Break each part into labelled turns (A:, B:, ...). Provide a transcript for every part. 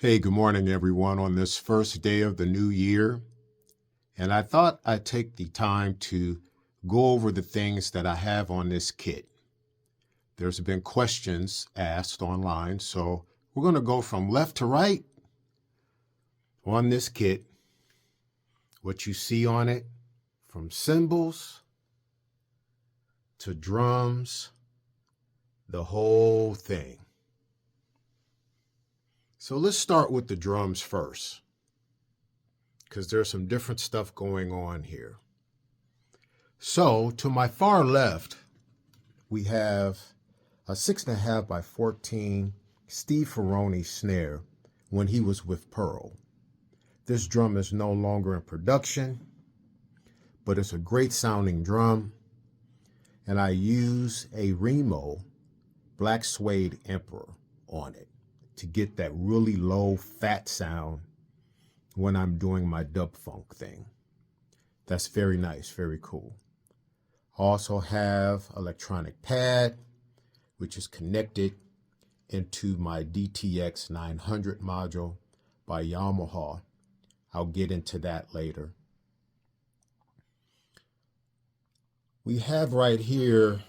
A: Hey, good morning, everyone, on this first day of the new year. And I thought I'd take the time to go over the things that I have on this kit. There's been questions asked online, so we're going to go from left to right on this kit. What you see on it, from cymbals to drums, the whole thing. So let's start with the drums first, because there's some different stuff going on here. So to my far left, we have a 6.5 by 14 Steve Ferroni snare when he was with Pearl. This drum is no longer in production, but it's a great sounding drum. And I use a Remo black suede Emperor on it to get that really low fat sound when I'm doing my dub funk thing. That's very nice, very cool. I also have electronic pad, which is connected into my DTX 900 module by Yamaha. I'll get into that later. We have right here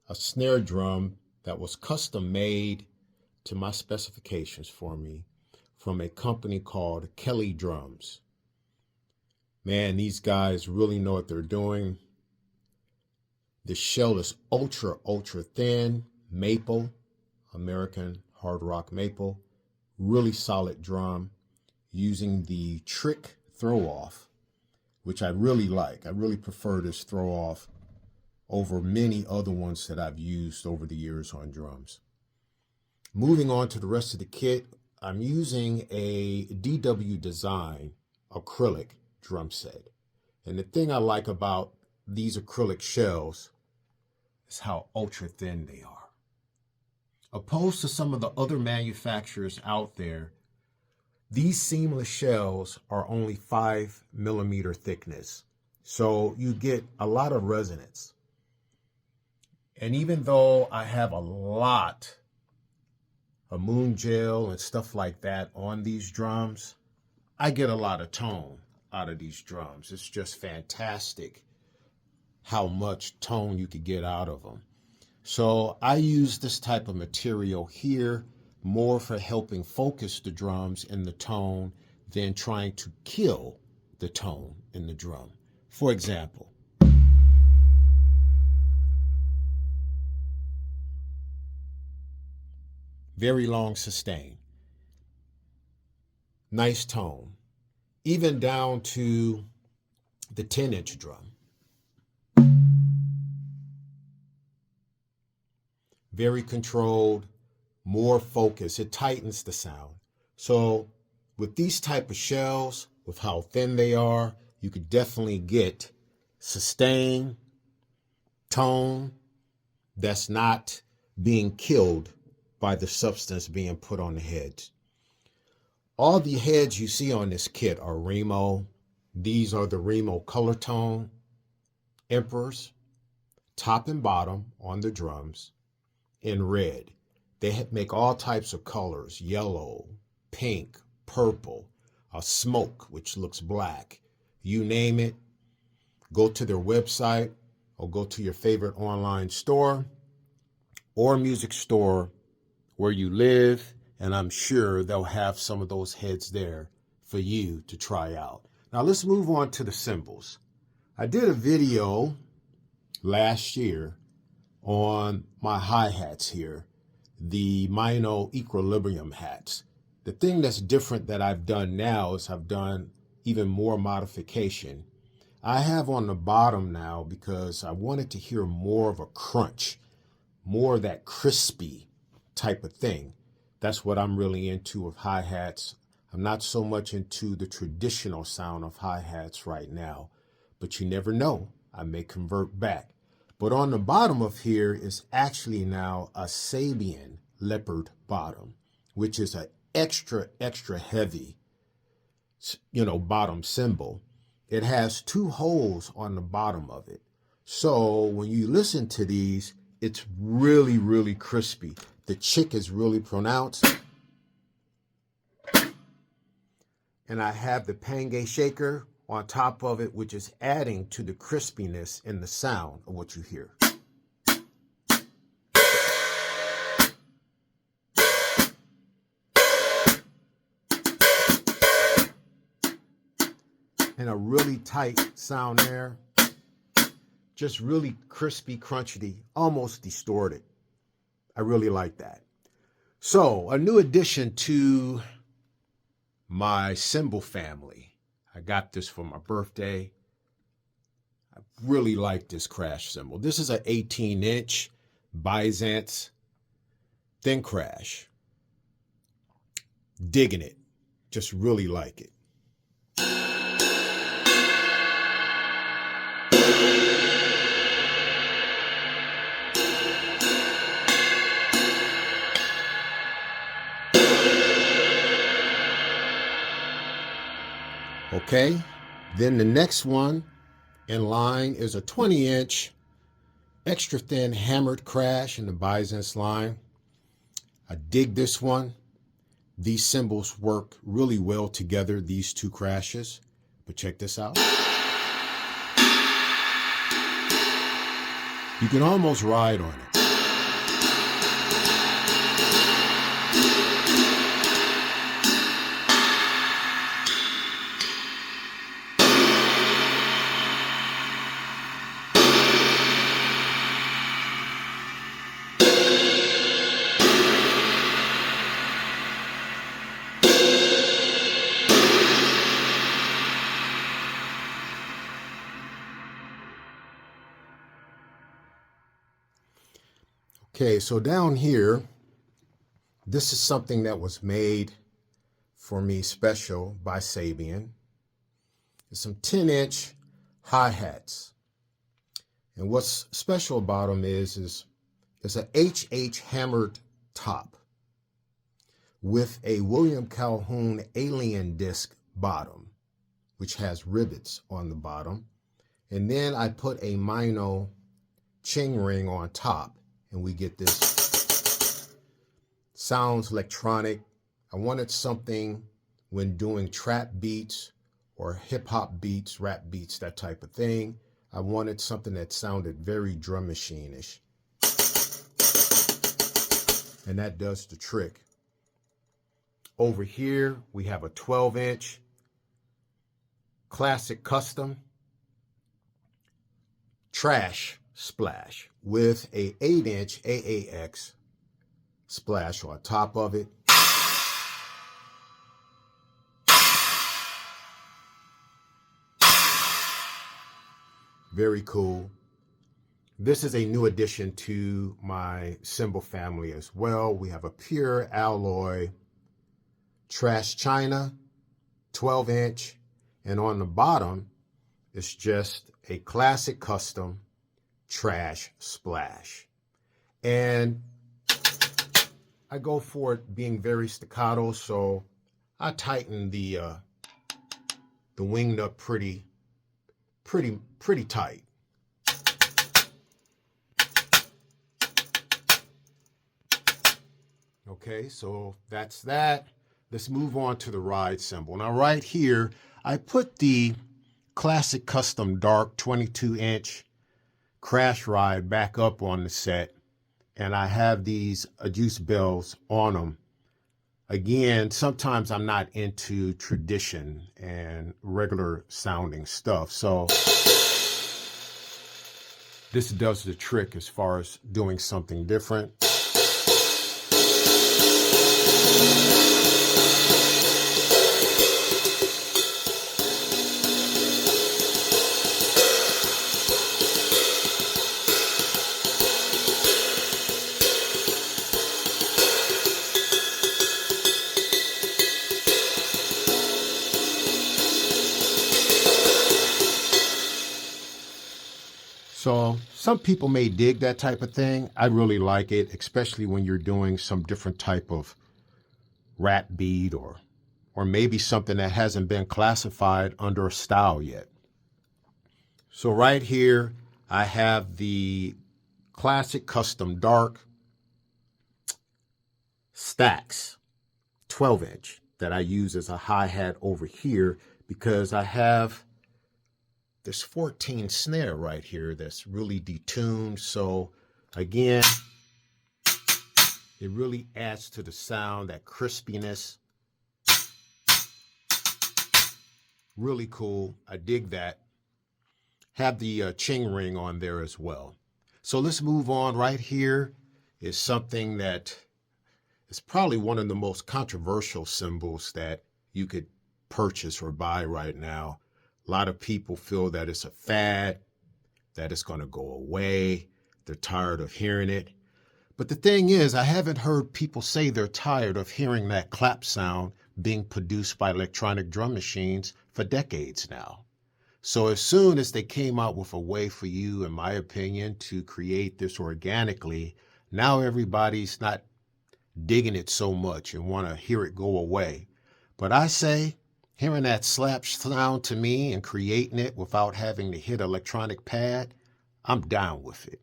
A: a snare drum that was custom made to my specifications for me from a company called Kelly Drums. Man, these guys really know what they're doing. The shell is ultra thin, maple, American hard rock maple, really solid drum using the Trick throw off, which I really like. I really prefer this throw off over many other ones that I've used over the years on drums. Moving on to the rest of the kit, I'm using a DW Design acrylic drum set. And the thing I like about these acrylic shells is how ultra thin they are. Opposed to some of the other manufacturers out there, these seamless shells are only 5mm thickness. So you get a lot of resonance. And even though I have a lot of moon gel and stuff like that on these drums, I get a lot of tone out of these drums. It's just fantastic how much tone you could get out of them. So I use this type of material here more for helping focus the drums and the tone than trying to kill the tone in the drum. For example, very long sustain, nice tone, even down to the 10-inch drum. Very controlled, more focus. It tightens the sound. So with these type of shells, with how thin they are, you could definitely get sustain, tone that's not being killed by the substance being put on the heads. All the heads you see on this kit are Remo. These are the Remo color tone Emperors, top and bottom on the drums in red. They make all types of colors: yellow, pink, purple, smoke, which looks black. You name it, go to their website or go to your favorite online store or music store where you live, and I'm sure they'll have some of those heads there for you to try out. Now let's move on to the cymbals. I did a video last year on my hi-hats here, the Mino Equilibrium hats. The thing that's different that I've done now is I've done even more modification. I have on the bottom now, because I wanted to hear more of a crunch, more of that crispy type of thing. That's what I'm really into with hi-hats. I'm not so much into the traditional sound of hi-hats right now, but you never know. I may convert back. But on the bottom of here is actually now a Sabian leopard bottom, which is an extra heavy, bottom cymbal. It has 2 holes on the bottom of it. So when you listen to these, it's really crispy. The chick is really pronounced. and I have the Penge shaker on top of it, which is adding to the crispiness in the sound of what you hear. And a really tight sound there. Just really crispy, crunchy, almost distorted. I really like that. So, a new addition to my cymbal family. I got this for my birthday. I really like this crash cymbal. This is an 18-inch Byzance thin crash. Digging it. Just really like it. Okay, then the next one in line is a 20-inch extra thin hammered crash in the Byzance line. I dig this one. These cymbals work really well together, these two crashes. But check this out. You can almost ride on it. Okay, so down here, this is something that was made for me special by Sabian. It's some 10-inch hi-hats. And what's special about them is it's a HH hammered top with a William Calhoun alien disc bottom, which has rivets on the bottom. And then I put a Mino ching ring on top, and we get this. Sounds electronic. I wanted something when doing trap beats or hip hop beats, rap beats, that type of thing. I wanted something that sounded very drum machine-ish. And that does the trick. Over here, we have a 12-inch classic custom trash splash with a 8-inch AAX splash on top of it. Very cool. This is a new addition to my cymbal family as well. We have a pure alloy trash china, 12-inch, and on the bottom, it's just a classic custom trash splash. And I go for it being very staccato, so I tighten the wing nut pretty tight. Okay, so that's that. Let's move on to the ride cymbal. Now right here, I put the classic custom dark 22-inch crash ride back up on the set, and I have these juice bells on them. Again, sometimes I'm not into tradition and regular sounding stuff, so this does the trick as far as doing something different. So some people may dig that type of thing. I really like it, especially when you're doing some different type of rap beat or maybe something that hasn't been classified under a style yet. So right here, I have the classic custom dark Stax 12-inch. that I use as a hi-hat over here because I have this 14 snare right here that's really detuned. So again, it really adds to the sound, that crispiness. Really cool. I dig that. Have the ching ring on there as well. So let's move on. Right here is something that is probably one of the most controversial cymbals that you could purchase or buy right now. A lot of people feel that it's a fad, that it's going to go away. They're tired of hearing it. But the thing is, I haven't heard people say they're tired of hearing that clap sound being produced by electronic drum machines for decades now. So as soon as they came out with a way for you, in my opinion, to create this organically, now everybody's not digging it so much and want to hear it go away. But I say, hearing that slap sound to me and creating it without having to hit electronic pad, I'm down with it.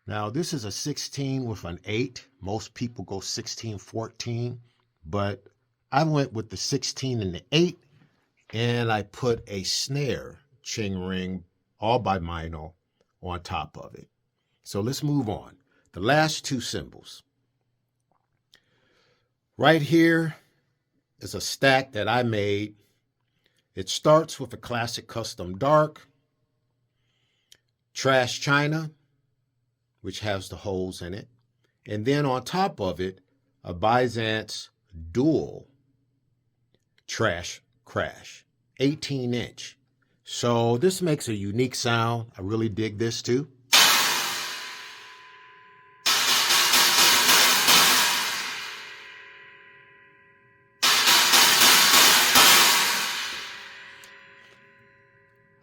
A: Now, this is a 16 with an 8. Most people go 16, 14, but I went with the 16 and the 8, and I put a snare ching ring, all by Mino, on top of it. So let's move on. The last two cymbals. Right here is a stack that I made. It starts with a classic custom dark, trash china, which has the holes in it. And then on top of it, a Byzance dual trash crash, 18-inch. So this makes a unique sound. I really dig this too.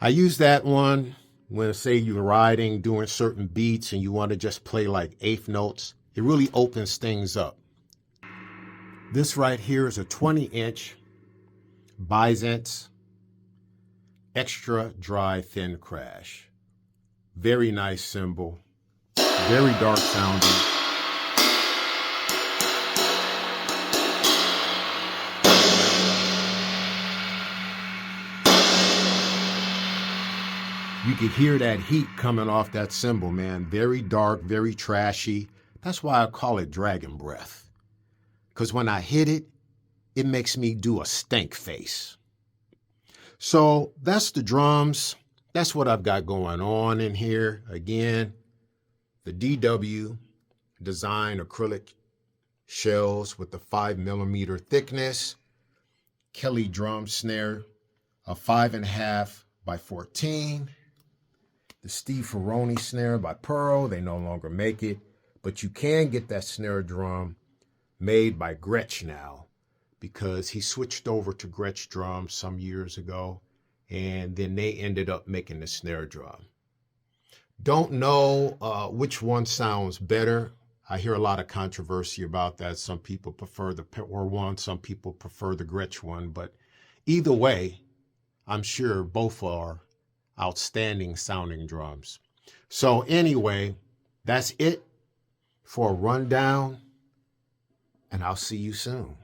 A: I use that one when, say, you're riding, doing certain beats, and you want to just play like eighth notes. It really opens things up. This right here is a 20-inch Byzance extra dry thin crash. Very nice cymbal, very dark sounding. You could hear that heat coming off that cymbal, man. Very dark, very trashy. That's why I call it dragon breath. Because when I hit it, it makes me do a stank face. So that's the drums. That's what I've got going on in here. Again, the DW design acrylic shells with the 5mm thickness. Kelly drum snare, a 5.5 by 14. The Steve Ferroni snare by Pearl, they no longer make it, but you can get that snare drum made by Gretsch now because he switched over to Gretsch drums some years ago, and then they ended up making the snare drum. Don't know which one sounds better. I hear a lot of controversy about that. Some people prefer the Pearl one, some people prefer the Gretsch one, but either way, I'm sure both are outstanding sounding drums. So anyway, that's it for a rundown, and I'll see you soon.